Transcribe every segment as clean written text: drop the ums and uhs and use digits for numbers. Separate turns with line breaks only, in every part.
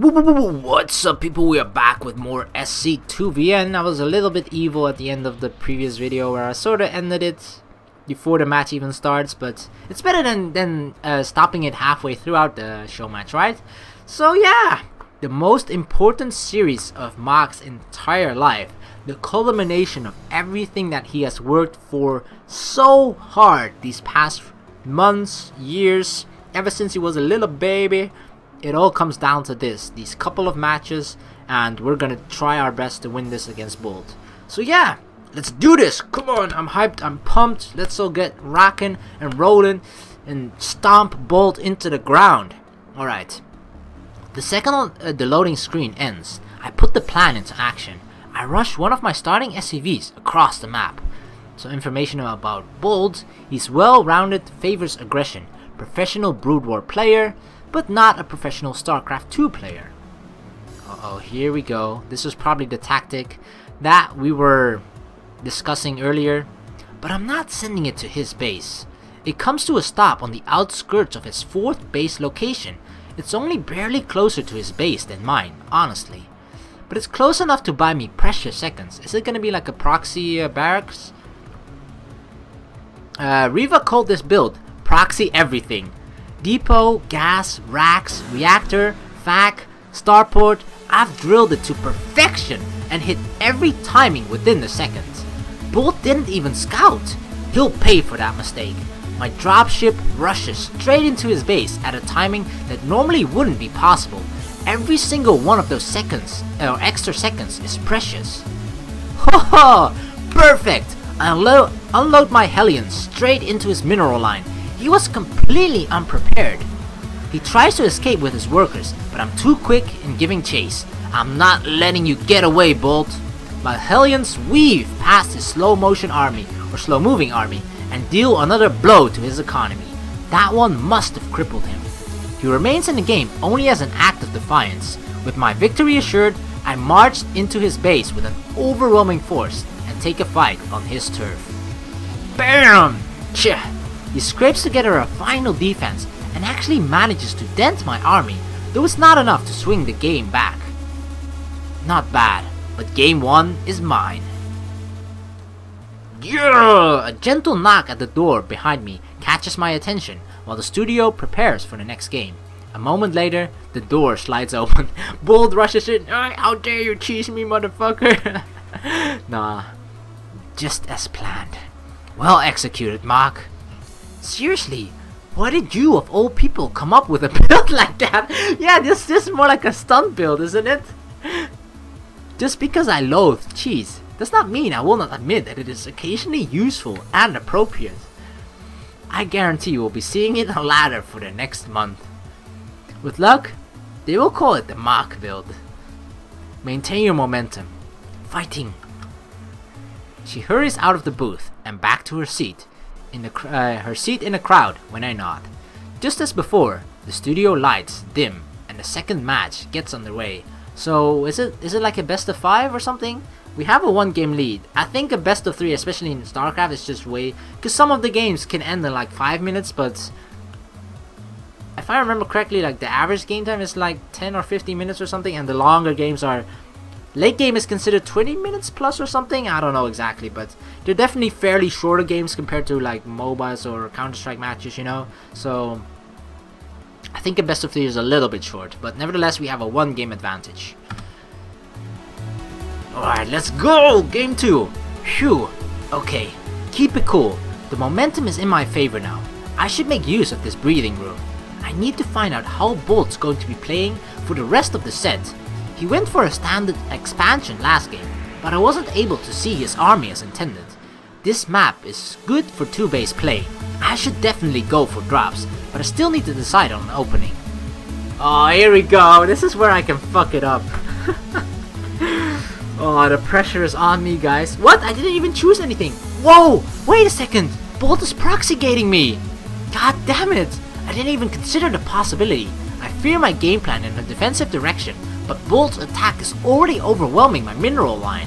What's up, people? We are back with more SC2VN. I was a little bit evil at the end of the previous video where I sort of ended it before the match even starts, but it's better than stopping it halfway throughout the show match, right? So yeah, the most important series of Mach's entire life, the culmination of everything that he has worked for so hard these past months, years, ever since he was a little baby. It all comes down to these couple of matches, and we're gonna try our best to win this against Bolt. So yeah, let's do this. Come on, I'm hyped, I'm pumped. Let's all get rocking and rolling and stomp Bolt into the ground. Alright, the second the loading screen ends, I put the plan into action. I rush one of my starting SCVs across the map. So information about Bolt: he's well-rounded, favors aggression, professional Brood War player, but not a professional StarCraft 2 player. Uh-oh, here we go. This was probably the tactic that we were discussing earlier, but I'm not sending it to his base. It comes to a stop on the outskirts of his 4th base location. It's only barely closer to his base than mine, honestly. But it's close enough to buy me precious seconds. Is it gonna be like a proxy barracks? Riva called this build Proxy Everything. Depot, gas, racks, reactor, fac, starport, I've drilled it to perfection and hit every timing within the second. Bolt didn't even scout. He'll pay for that mistake. My dropship rushes straight into his base at a timing that normally wouldn't be possible. Every single one of those seconds, or extra seconds, is precious. Haha! Perfect! I unload my Hellions straight into his mineral line. He was completely unprepared. He tries to escape with his workers, but I'm too quick in giving chase. I'm not letting you get away, Bolt. My Hellions weave past his slow-motion army, or slow-moving army, and deal another blow to his economy. That one must have crippled him. He remains in the game only as an act of defiance. With my victory assured, I marched into his base with an overwhelming force and take a fight on his turf. BAM! Tch! He scrapes together a final defense and actually manages to dent my army, though it's not enough to swing the game back. Not bad, but game 1 is mine. Yeah! A gentle knock at the door behind me catches my attention while the studio prepares for the next game. A moment later, the door slides open. Bolt rushes in. How dare you cheese me, motherfucker? Nah, just as planned. Well executed, Mach. Seriously, why did you of all people come up with a build like that? Yeah, this is more like a stunt build, isn't it? Just because I loathe cheese does not mean I will not admit that it is occasionally useful and appropriate. I guarantee you will be seeing it on ladder for the next month. With luck, they will call it the Mach build. Maintain your momentum. Fighting. She hurries out of the booth and back to her seat. In the crowd when I nod. Just as before, the studio lights dim and the second match gets underway. So is it like a best of 5 or something? We have a 1-game lead. I think a best of 3, especially in StarCraft, is just way, because some of the games can end in like 5 minutes, but if I remember correctly, like the average game time is like 10 or 15 minutes or something, and the longer games are, late game is considered 20 minutes plus or something. I don't know exactly, but they're definitely fairly shorter games compared to like MOBAs or Counter-Strike matches, you know. So I think a best of 3 is a little bit short, but nevertheless we have a 1-game advantage. Alright, let's go! Game 2! Phew! Okay, keep it cool. The momentum is in my favor now. I should make use of this breathing room. I need to find out how Bolt's going to be playing for the rest of the set. He went for a standard expansion last game, but I wasn't able to see his army as intended. This map is good for 2-base play. I should definitely go for drops, but I still need to decide on an opening. Oh, here we go. This is where I can fuck it up. Oh, the pressure is on me, guys. What? I didn't even choose anything. Whoa! Wait a second. Bolt is proxy gating me. God damn it. I didn't even consider the possibility. I fear my game plan in a defensive direction, but Bolt's attack is already overwhelming my mineral line.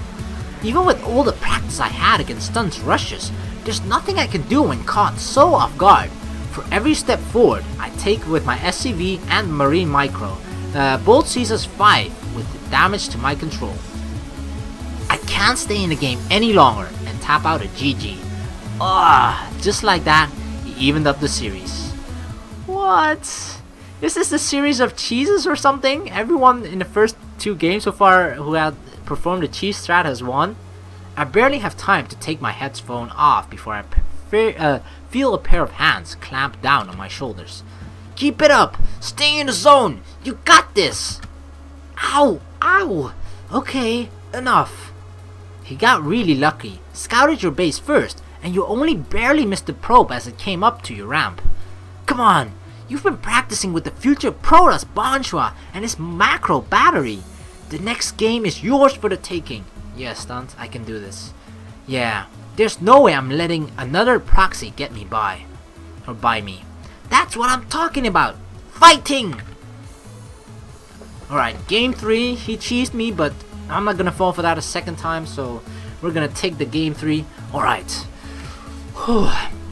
Even with all the practice I had against stunts rushes, there's nothing I can do when caught so off guard. For every step forward I take with my SCV and Marine Micro, Bolt sees us 5 with damage to my control. I can't stay in the game any longer and tap out a GG. Just like that, he evened up the series. What? Is this a series of cheeses or something? Everyone in the first 2 games so far who had performed the cheese strat has won? I barely have time to take my headphone off before I feel a pair of hands clamp down on my shoulders. Keep it up! Stay in the zone! You got this! Ow! Ow! Okay, enough. He got really lucky, scouted your base first, and you only barely missed the probe as it came up to your ramp. Come on! You've been practicing with the future Protoss Bonshua and his macro battery. The next game is yours for the taking. Yeah, Stunt, I can do this. Yeah, there's no way I'm letting another proxy get me by. Or by me. That's what I'm talking about! Fighting! Alright, game 3, he cheesed me, but I'm not gonna fall for that a second time, so we're gonna take the game 3. Alright.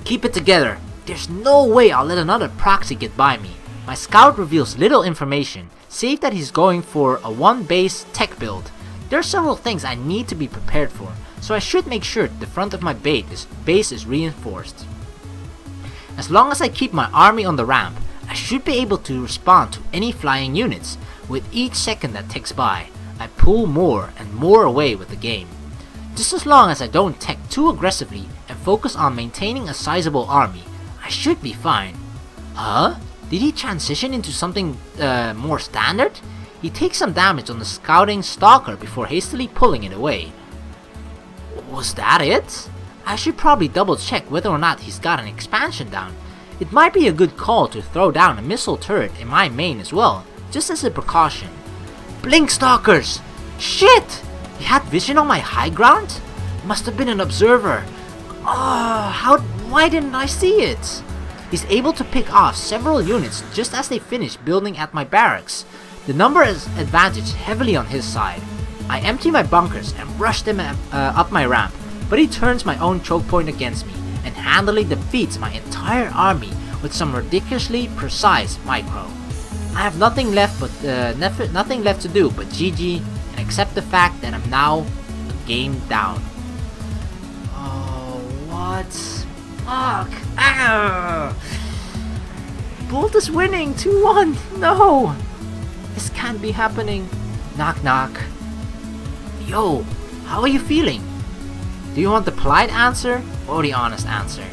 Keep it together. There's no way I'll let another proxy get by me. My scout reveals little information, save that he's going for a 1-base tech build. There are several things I need to be prepared for, so I should make sure the front of my base is reinforced. As long as I keep my army on the ramp, I should be able to respond to any flying units. With each second that ticks by, I pull more and more away with the game. Just as long as I don't tech too aggressively and focus on maintaining a sizable army, I should be fine. Huh? Did he transition into something more standard? He takes some damage on the scouting stalker before hastily pulling it away. Was that it? I should probably double check whether or not he's got an expansion down. It might be a good call to throw down a missile turret in my main as well, just as a precaution. Blink stalkers! Shit! He had vision on my high ground? Must have been an observer. Why didn't I see it? He's able to pick off several units just as they finish building at my barracks. The numbers advantage heavily on his side. I empty my bunkers and rush them up my ramp, but he turns my own choke point against me and handily defeats my entire army with some ridiculously precise micro. I have nothing left to do but GG and accept the fact that I'm now a game down. Oh, what? Fuck! Ah! Bolt is winning 2-1. No, this can't be happening. Knock knock. Yo, how are you feeling? Do you want the polite answer or the honest answer?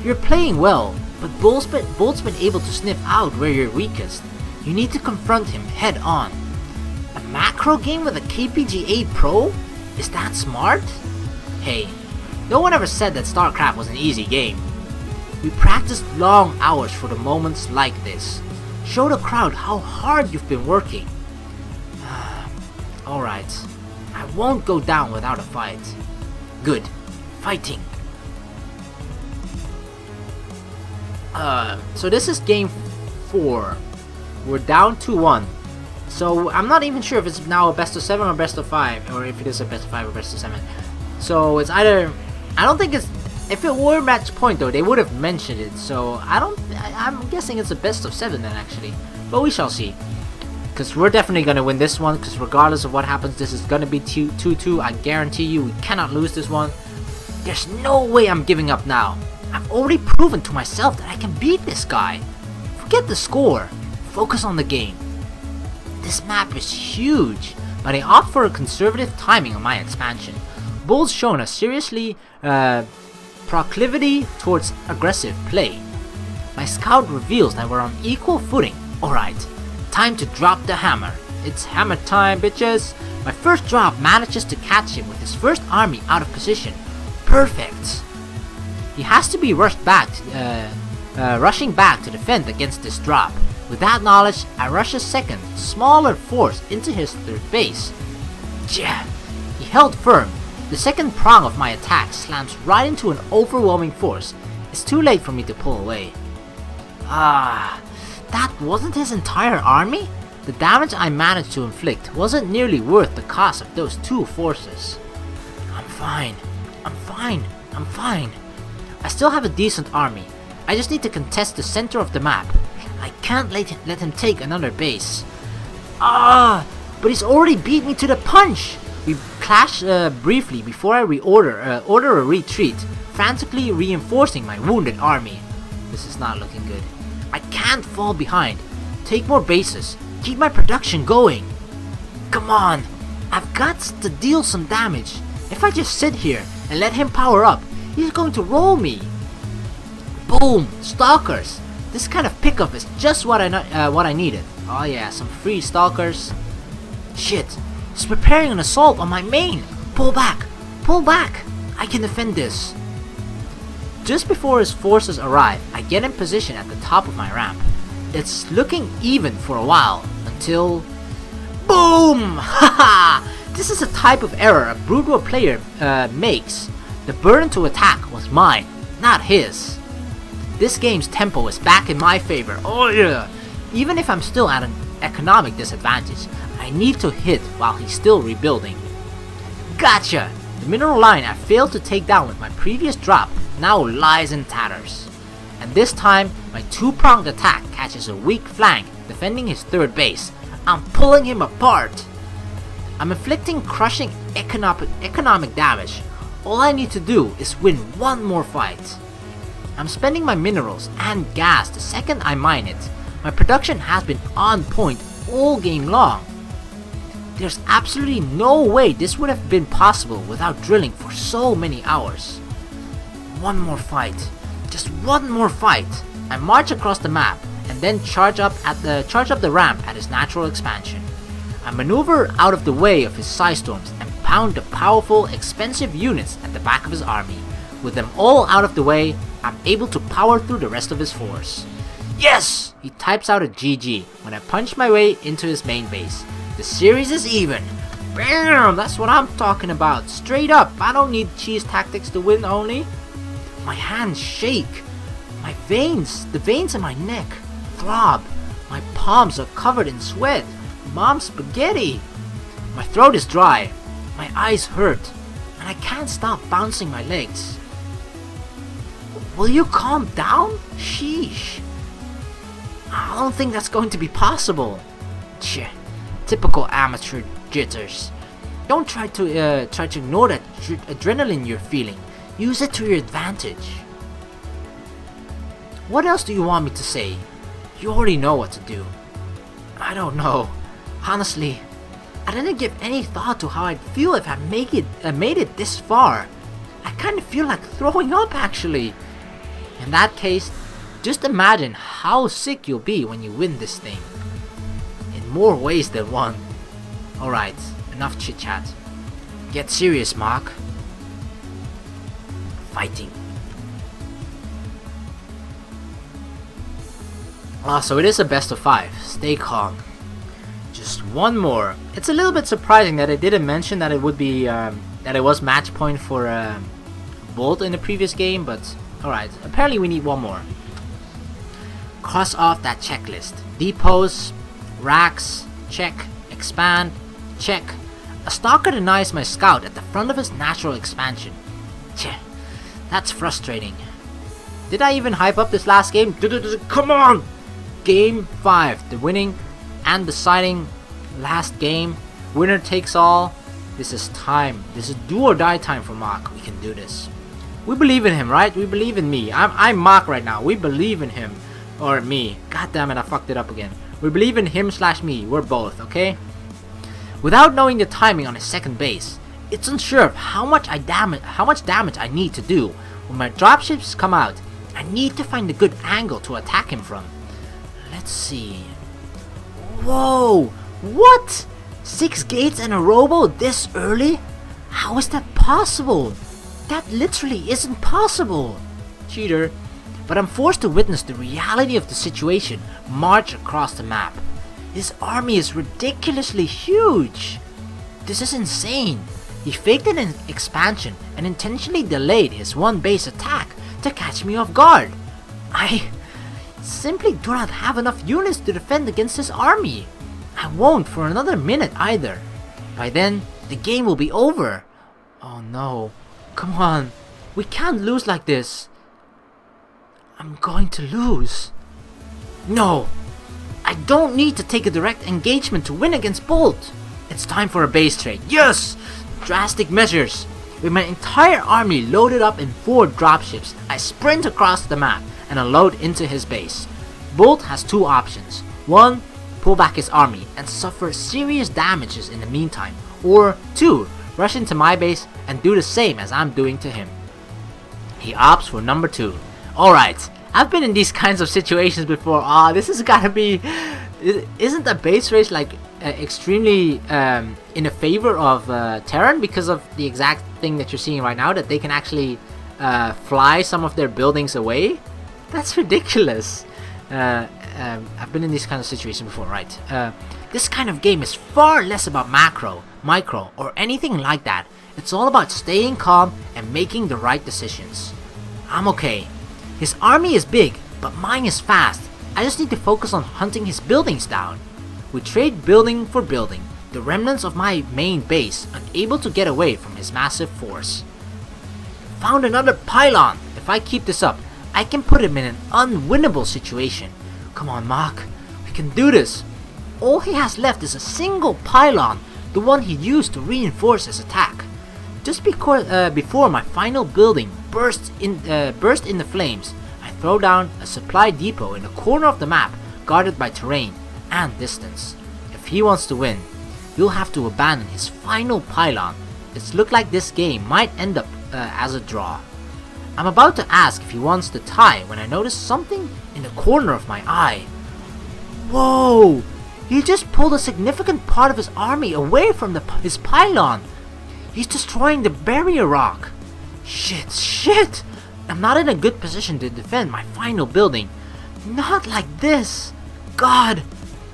You're playing well, but Bolt's been able to sniff out where you're weakest. You need to confront him head on. A macro game with a KPG-8 Pro? Is that smart? Hey, no one ever said that StarCraft was an easy game. We practiced long hours for the moments like this. Show the crowd how hard you've been working. Alright, I won't go down without a fight. Good, fighting. So this is game 4. We're down 2-1. So I'm not even sure if it's now a best of 7 or best of 5, or if it is a best of 5 or best of 7. So it's either, I don't think it's, if it were match point though, they would have mentioned it. So I'm guessing it's a best of 7 then actually. But we shall see. Because we're definitely going to win this one, because regardless of what happens, this is going to be 2-2. I guarantee you, we cannot lose this one. There's no way I'm giving up now. I've already proven to myself that I can beat this guy. Forget the score. Focus on the game. This map is huge, but I opt for a conservative timing on my expansion. Bull's shown a seriously proclivity towards aggressive play. My scout reveals that we're on equal footing. Alright, time to drop the hammer. It's hammer time, bitches. My first drop manages to catch him with his first army out of position. Perfect. He has to be rushing back to defend against this drop. With that knowledge, I rush a second, smaller force into his third base. Yeah, he held firm. The second prong of my attack slams right into an overwhelming force. It's too late for me to pull away. That wasn't his entire army? The damage I managed to inflict wasn't nearly worth the cost of those 2 forces. I'm fine. I still have a decent army. I just need to contest the center of the map. I can't let him take another base. Ah, but he's already beat me to the punch. We clash briefly before I order a retreat, frantically reinforcing my wounded army. This is not looking good. I can't fall behind. Take more bases. Keep my production going. Come on. I've got to deal some damage. If I just sit here and let him power up, he's going to roll me. Boom! Stalkers. This kind of pickup is just what I needed. Oh yeah, some free stalkers. Shit. He's preparing an assault on my main. Pull back. Pull back. I can defend this. Just before his forces arrive, I get in position at the top of my ramp. It's looking even for a while, until... Boom! Haha! This is a type of error a brutal player makes. The burden to attack was mine, not his. This game's tempo is back in my favor. Oh yeah! Even if I'm still at an economic disadvantage, I need to hit while he's still rebuilding. Gotcha! The mineral line I failed to take down with my previous drop now lies in tatters. And this time, my two-pronged attack catches a weak flank defending his third base. I'm pulling him apart. I'm inflicting crushing economic damage. All I need to do is win one more fight. I'm spending my minerals and gas the second I mine it. My production has been on point all game long. There's absolutely no way this would have been possible without drilling for so many hours. One more fight. Just one more fight. I march across the map and then charge up the ramp at his natural expansion. I maneuver out of the way of his Psystorms and pound the powerful, expensive units at the back of his army. With them all out of the way, I'm able to power through the rest of his force. Yes! He types out a GG when I punch my way into his main base. The series is even. Bam! That's what I'm talking about. Straight up. I don't need cheese tactics to win only. My hands shake. The veins in my neck throb. My palms are covered in sweat. Mom's spaghetti. My throat is dry. My eyes hurt. And I can't stop bouncing my legs. Will you calm down? Sheesh. I don't think that's going to be possible. Tch, typical amateur jitters. Don't try to ignore that adrenaline you're feeling. Use it to your advantage. What else do you want me to say? You already know what to do. I don't know. Honestly, I didn't give any thought to how I'd feel if I made it this far. I kind of feel like throwing up actually. In that case, just imagine how sick you'll be when you win this thing. In more ways than one. Alright, enough chit chat. Get serious, Mach. Fighting. So it is a best of 5. Stay calm. Just one more. It's a little bit surprising that I didn't mention that it would be that it was match point for Bolt in the previous game, but alright. Apparently we need one more. Cross off that checklist. Depots, racks, check. Expand, check. A stalker denies my scout at the front of his natural expansion. Tch, that's frustrating. Did I even hype up this last game? Come on! Game 5, the winning and deciding last game. Winner takes all. This is time. This is do or die time for Mach. We can do this. We believe in him, right? We believe in me. I'm Mach right now. We believe in him. Or me. God damn it, I fucked it up again. We believe in him / me. We're both, okay? Without knowing the timing on his second base, it's unsure of how much damage I need to do. When my dropships come out, I need to find a good angle to attack him from. Let's see. Whoa! What? 6 gates and a robo this early? How is that possible? That literally isn't possible. Cheater. But I'm forced to witness the reality of the situation march across the map. His army is ridiculously huge. This is insane. He faked an expansion and intentionally delayed his one base attack to catch me off guard. I simply do not have enough units to defend against his army. I won't for another minute either. By then, the game will be over. Oh no. Come on. We can't lose like this. I'm going to lose. No! I don't need to take a direct engagement to win against Bolt. It's time for a base trade. Yes! Drastic measures. With my entire army loaded up in 4 dropships, I sprint across the map and unload into his base. Bolt has 2 options. 1. Pull back his army and suffer serious damages in the meantime. Or 2. Rush into my base and do the same as I'm doing to him. He opts for number 2. Alright, I've been in these kinds of situations before. This is gotta be... Isn't the base race like extremely in the favor of Terran because of the exact thing that you're seeing right now, that they can actually fly some of their buildings away? That's ridiculous. I've been in these kind of situations before, right? This kind of game is far less about macro, micro, or anything like that. It's all about staying calm and making the right decisions. I'm okay. His army is big, but mine is fast. I just need to focus on hunting his buildings down. We trade building for building, the remnants of my main base unable to get away from his massive force. Found another pylon. If I keep this up, I can put him in an unwinnable situation. Come on, Mach. We can do this. All he has left is a single pylon, the one he used to reinforce his attack. Just before my final building burst in the flames, I throw down a supply depot in a corner of the map, guarded by terrain and distance. If he wants to win, you'll have to abandon his final pylon. It's looked like this game might end up as a draw. I'm about to ask if he wants to tie when I notice something in the corner of my eye. Whoa! He just pulled a significant part of his army away from his pylon. He's destroying the barrier rock. Shit! I'm not in a good position to defend my final building. Not like this. God,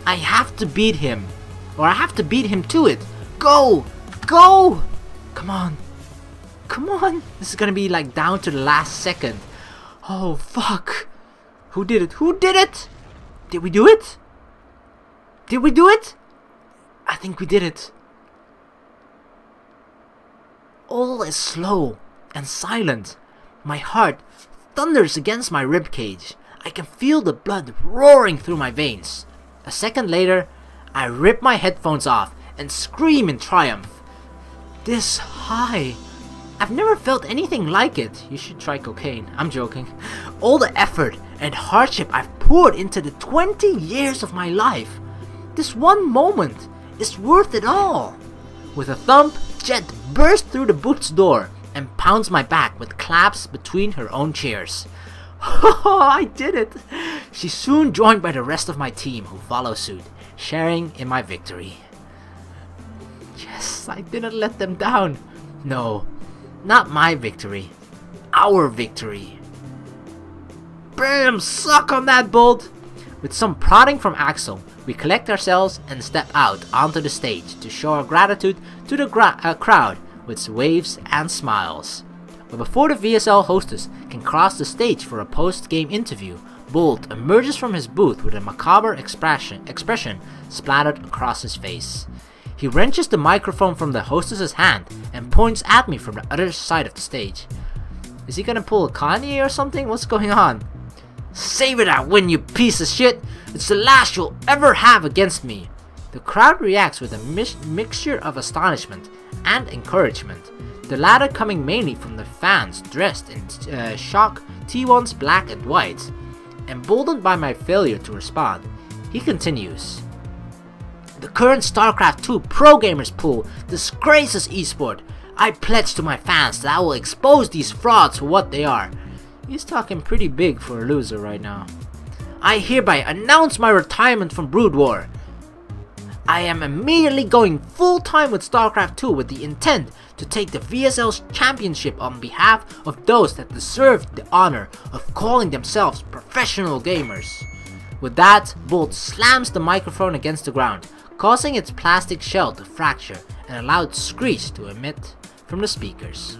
I have to beat him. Or I have to beat him to it. Go! Come on. This is gonna be like down to the last second. Oh, fuck. Who did it? Did we do it? I think we did it. All is slow and silent. My heart thunders against my ribcage. I can feel the blood roaring through my veins. A second later, I rip my headphones off and scream in triumph. This high. I've never felt anything like it. You should try cocaine. I'm joking. All the effort and hardship I've poured into the 20 years of my life. This one moment is worth it all. With a thump, Jet bursts through the booth's door and pounds my back with claps between her own chairs. I did it! She's soon joined by the rest of my team who follow suit, sharing in my victory. Yes, I didn't let them down. No, not my victory. Our victory. Bam! Suck on that, Bolt! With some prodding from Axel, we collect ourselves and step out onto the stage to show our gratitude to the crowd with waves and smiles. But before the VSL hostess can cross the stage for a post-game interview, Bolt emerges from his booth with a macabre expression splattered across his face. He wrenches the microphone from the hostess's hand and points at me from the other side of the stage. Is he gonna pull a Kanye or something? What's going on? Savor that win, you piece of shit! It's the last you'll ever have against me! The crowd reacts with a mixture of astonishment and encouragement, the latter coming mainly from the fans dressed in shock T1's black and white. Emboldened by my failure to respond, he continues. The current StarCraft 2 Pro Gamers pool disgraces eSport. I pledge to my fans that I will expose these frauds for what they are. He's talking pretty big for a loser right now. I hereby announce my retirement from Brood War. I am immediately going full-time with StarCraft 2 with the intent to take the VSL's championship on behalf of those that deserve the honor of calling themselves professional gamers. With that, Bolt slams the microphone against the ground, causing its plastic shell to fracture and a loud screech to emit from the speakers.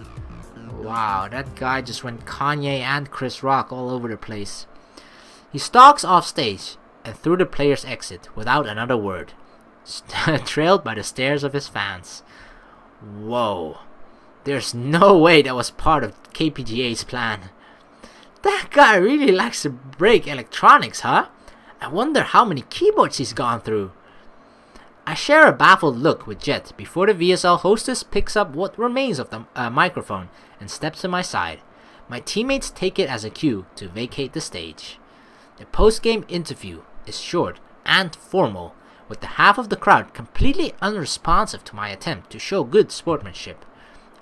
Wow, that guy just went Kanye and Chris Rock all over the place. He stalks off stage and through the player's exit without another word, trailed by the stares of his fans. Whoa, there's no way that was part of KPGA's plan. That guy really likes to break electronics, huh? I wonder how many keyboards he's gone through. I share a baffled look with Jet before the VSL hostess picks up what remains of the microphone and steps to my side. My teammates take it as a cue to vacate the stage. The post-game interview is short and formal, with the half of the crowd completely unresponsive to my attempt to show good sportsmanship.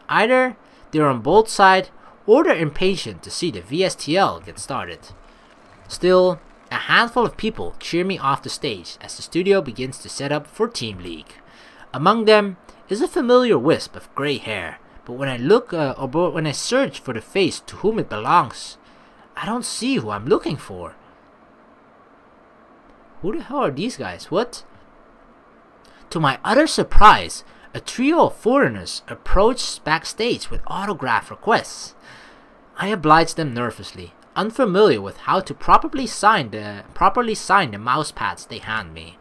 Either they're on both sides or they're impatient to see the VSTL get started. Still, a handful of people cheer me off the stage as the studio begins to set up for Team League. Among them is a familiar wisp of grey hair, but when I look when I search for the face to whom it belongs, I don't see who I'm looking for. Who the hell are these guys? What? To my utter surprise, a trio of foreigners approached backstage with autograph requests. I obliged them nervously, unfamiliar with how to properly sign the mouse pads they hand me.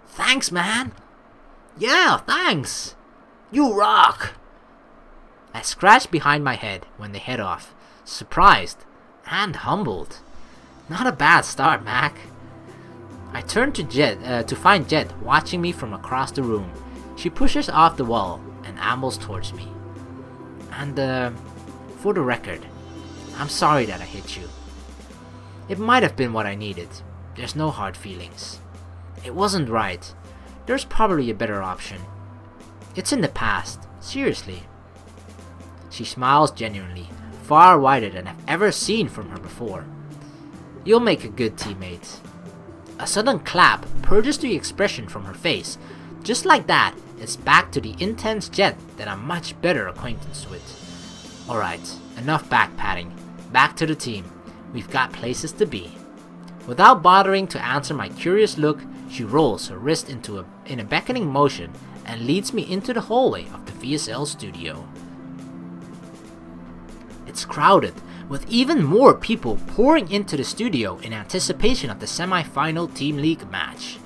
Thanks, man. Yeah, thanks. You rock. I scratch behind my head when they head off, surprised and humbled. Not a bad start, Mach. I turn to find Jet watching me from across the room. She pushes off the wall and ambles towards me. And for the record, I'm sorry that I hit you. It might have been what I needed. There's no hard feelings. It wasn't right. There's probably a better option. It's in the past. Seriously. She smiles genuinely, far wider than I've ever seen from her before. You'll make a good teammate. A sudden clap purges the expression from her face. Just like that, it's back to the intense Jet that I'm much better acquaintance with. Alright, enough back-patting. Back to the team. We've got places to be. Without bothering to answer my curious look, she rolls her wrist in a beckoning motion and leads me into the hallway of the VSL studio. It's crowded, with even more people pouring into the studio in anticipation of the semi-final Team League match.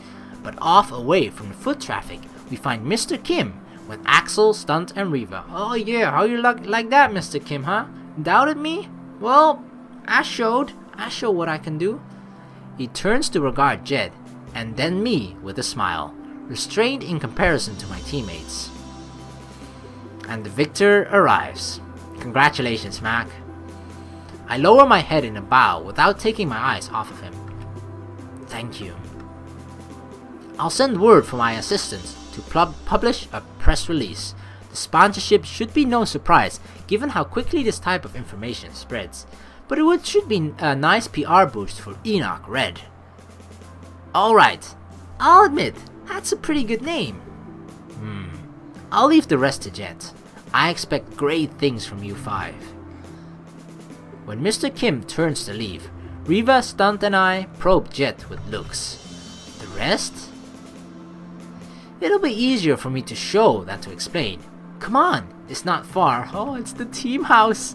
But off away from the foot traffic, we find Mr. Kim with Axel, Stunt, and Riva. Oh yeah, how you like that, Mr. Kim, huh? Doubted me? Well, I showed what I can do. He turns to regard Jet, and then me with a smile, restrained in comparison to my teammates. And the victor arrives. Congratulations, Mach. I lower my head in a bow without taking my eyes off of him. Thank you. I'll send word for my assistants to publish a press release. The sponsorship should be no surprise given how quickly this type of information spreads, but it should be a nice PR boost for Enoch Red. Alright, I'll admit, that's a pretty good name. I'll leave the rest to Jet. I expect great things from you 5. When Mr. Kim turns to leave, Riva, Stunt, and I probe Jet with looks. The rest? It'll be easier for me to show than to explain. Come on, it's not far. Oh, it's the team house.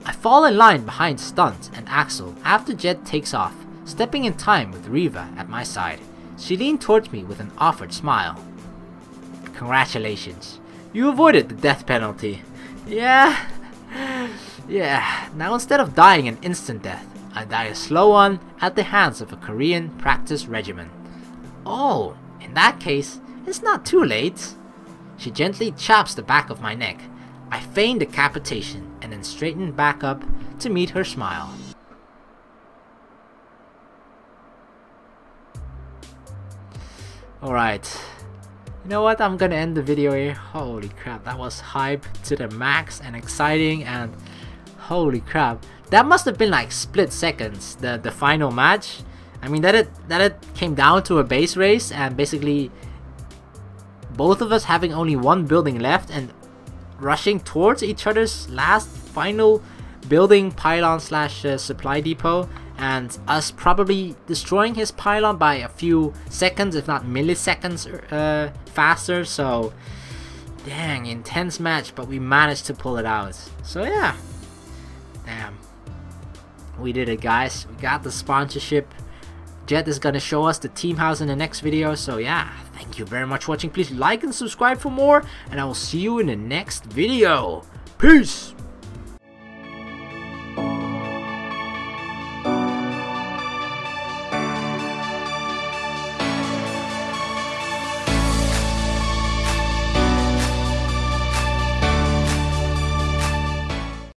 I fall in line behind Stunt and Axel after Jet takes off, stepping in time with Riva at my side. She leaned towards me with an offered smile. Congratulations. You avoided the death penalty. Yeah. Now instead of dying an instant death, I die a slow one at the hands of a Korean practice regimen. Oh, in that case, it's not too late. She gently chops the back of my neck. I feign decapitation and then straighten back up to meet her smile. Alright. You know what? I'm gonna end the video here. Holy crap, that was hype to the max and exciting, and holy crap. That must have been like split seconds, the final match. I mean that it came down to a base race and basically both of us having only one building left and rushing towards each other's last final building pylon slash supply depot, and us probably destroying his pylon by a few seconds if not milliseconds faster. So dang, intense match, but we managed to pull it out. So yeah, damn, we did it, guys. We got the sponsorship. Jet is gonna show us the team house in the next video. So yeah, thank you very much for watching. Please like and subscribe for more, and I will see you in the next video. Peace.